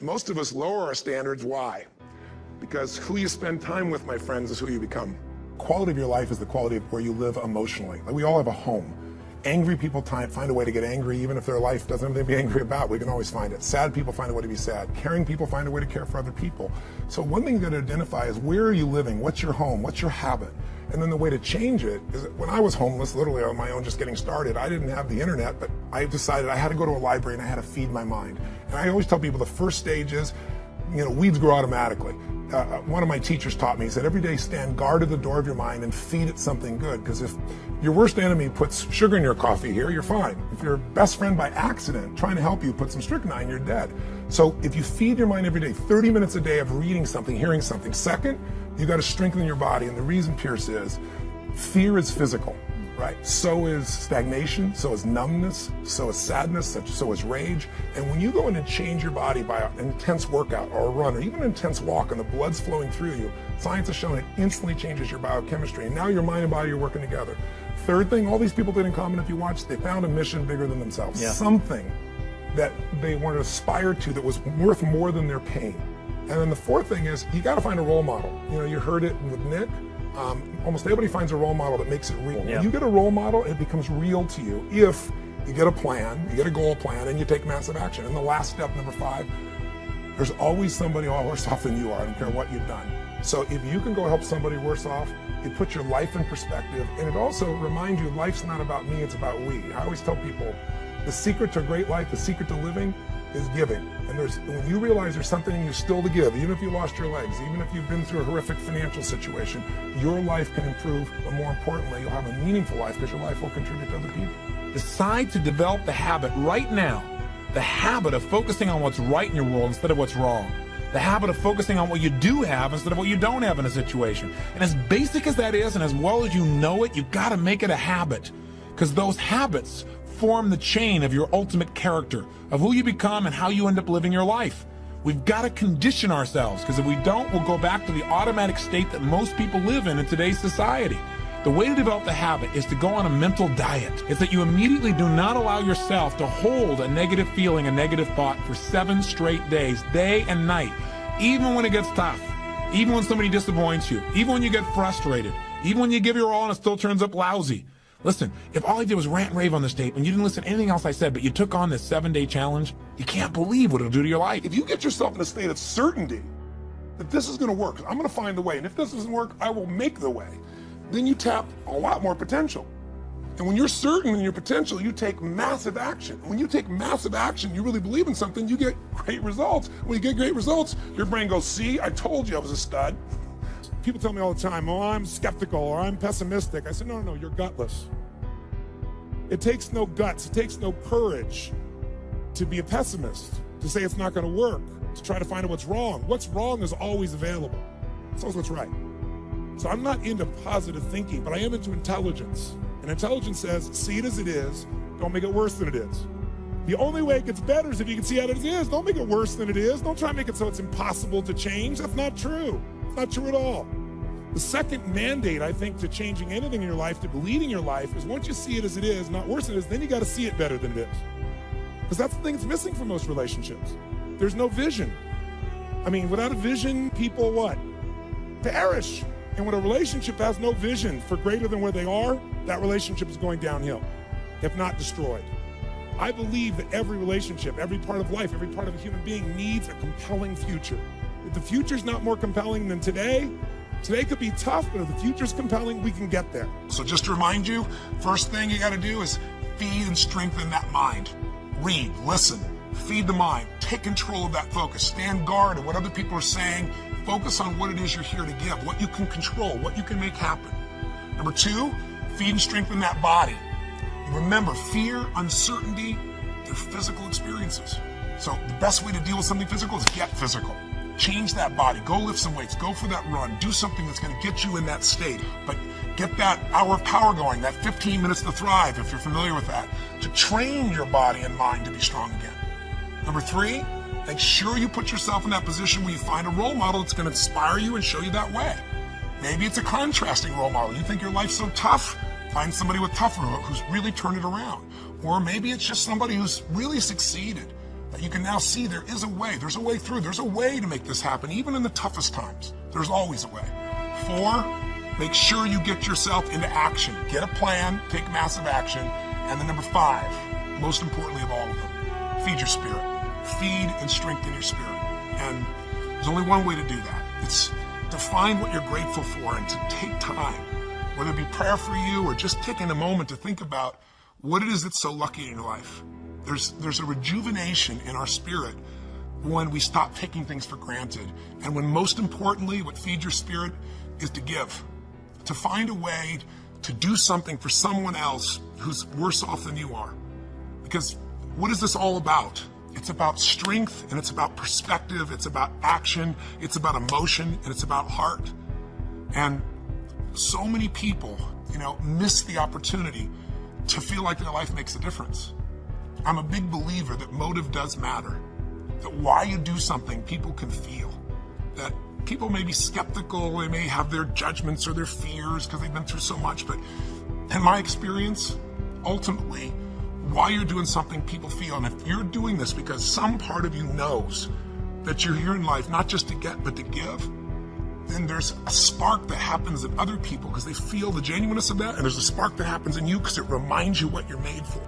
most of us lower our standards. Why? Because who you spend time with, my friends, is who you become. Quality of your life is the quality of where you live emotionally. Like, we all have a home. Angry people find a way to get angry, even if their life doesn't have anything to be angry about. We can always find it. Sad people find a way to be sad. Caring people find a way to care for other people. So one thing you got to identify is, where are you living? What's your home? What's your habit? And then the way to change it is, when I was homeless, literally on my own, just getting started, I didn't have the internet, but I decided I had to go to a library and I had to feed my mind. And I always tell people the first stage is, weeds grow automatically. One of my teachers taught me, he said, every day stand guard at the door of your mind and feed it something good. Because if your worst enemy puts sugar in your coffee here, you're fine. If your best friend by accident trying to help you puts some strychnine, you're dead. So if you feed your mind every day, 30 minutes a day of reading something, hearing something. Second, you got to strengthen your body. And the reason, Pierce, is fear is physical, right? So is stagnation, so is numbness, so is sadness, so is rage. And when you go in and change your body by an intense workout or a run or even an intense walk and the blood's flowing through you, science has shown it instantly changes your biochemistry. And now your mind and body are working together. Third thing, all these people did in common, if you watch, they found a mission bigger than themselves. Yeah. Something that they wanted to aspire to that was worth more than their pain. And then the fourth thing is, you got to find a role model. You heard it with Nick. Almost everybody finds a role model that makes it real. When you get a role model, it becomes real to you if you get a plan, you get a goal plan, and you take massive action. And the last step, number 5, there's always somebody worse off than you are. I don't care what you've done. So if you can go help somebody worse off, it puts your life in perspective, and it also reminds you life's not about me, it's about we. I always tell people, the secret to a great life, the secret to living, is giving. And when you realize there's something in you still to give, even if you lost your legs, even if you've been through a horrific financial situation, your life can improve, but more importantly, you'll have a meaningful life because your life will contribute to other people. Decide to develop the habit right now, the habit of focusing on what's right in your world instead of what's wrong. The habit of focusing on what you do have instead of what you don't have in a situation. And as basic as that is, and as well as you know it, you got to make it a habit, because those habits form the chain of your ultimate character, of who you become and how you end up living your life. We've got to condition ourselves, because if we don't, we'll go back to the automatic state that most people live in today's society. The way to develop the habit is to go on a mental diet. It's that you immediately do not allow yourself to hold a negative feeling, a negative thought for 7 straight days, day and night, even when it gets tough, even when somebody disappoints you, even when you get frustrated, even when you give your all and it still turns up lousy. Listen, if all I did was rant and rave on this tape and you didn't listen to anything else I said, but you took on this 7-day challenge, you can't believe what it'll do to your life. If you get yourself in a state of certainty that this is going to work, I'm going to find the way, and if this doesn't work, I will make the way, then you tap a lot more potential. And when you're certain in your potential, you take massive action. When you take massive action, you really believe in something, you get great results. When you get great results, your brain goes, see, I told you I was a stud. People tell me all the time, oh, I'm skeptical or I'm pessimistic. I said, no, you're gutless. It takes no guts, it takes no courage to be a pessimist, to say it's not going to work, to try to find out what's wrong. What's wrong is always available. It's always what's right. So I'm not into positive thinking, but I am into intelligence. And intelligence says, see it as it is, don't make it worse than it is. The only way it gets better is if you can see it as it is. Don't make it worse than it is. Don't try to make it so it's impossible to change. That's not true. It's not true at all. The second mandate, I think, to changing anything in your life, to leading your life, is once you see it as it is, not worse than it is, then you got to see it better than it is. Because that's the thing that's missing from most relationships. There's no vision. I mean, without a vision, people what? Perish. And when a relationship has no vision for greater than where they are, that relationship is going downhill, if not destroyed. I believe that every relationship, every part of life, every part of a human being needs a compelling future. If the future's not more compelling than today could be tough, but if the future's compelling, we can get there. So just to remind you, first thing you got to do is feed and strengthen that mind. Read, listen, feed the mind, take control of that focus, stand guard at what other people are saying, focus on what it is you're here to give, what you can control, what you can make happen. Number 2, feed and strengthen that body. Remember, fear, uncertainty, they're physical experiences. So the best way to deal with something physical is get physical. Change that body, go lift some weights, go for that run, do something that's going to get you in that state. But get that hour of power going, that 15 minutes to thrive, if you're familiar with that, to train your body and mind to be strong again. Number 3, make sure you put yourself in that position where you find a role model that's going to inspire you and show you that way. Maybe it's a contrasting role model. You think your life's so tough? Find somebody with tougher who's really turned it around. Or maybe it's just somebody who's really succeeded. that you can now see there is a way. There's a way through. There's a way to make this happen, even in the toughest times. There's always a way. 4, make sure you get yourself into action. Get a plan, take massive action. And then number 5, most importantly of all of them, feed your spirit. Feed and strengthen your spirit. And there's only one way to do that. It's to find what you're grateful for and to take time, whether it be prayer for you or just taking a moment to think about what it is that's so lucky in your life. There's a rejuvenation in our spirit when we stop taking things for granted. And when most importantly, what feeds your spirit is to give, to find a way to do something for someone else who's worse off than you are. Because what is this all about? It's about strength, and it's about perspective, it's about action, it's about emotion, and it's about heart. And so many people, miss the opportunity to feel like their life makes a difference. I'm a big believer that motive does matter, that why you do something people can feel, that people may be skeptical, they may have their judgments or their fears because they've been through so much, but in my experience, ultimately, why you're doing something people feel, and if you're doing this because some part of you knows that you're here in life not just to get but to give, then there's a spark that happens in other people because they feel the genuineness of that, and there's a spark that happens in you because it reminds you what you're made for.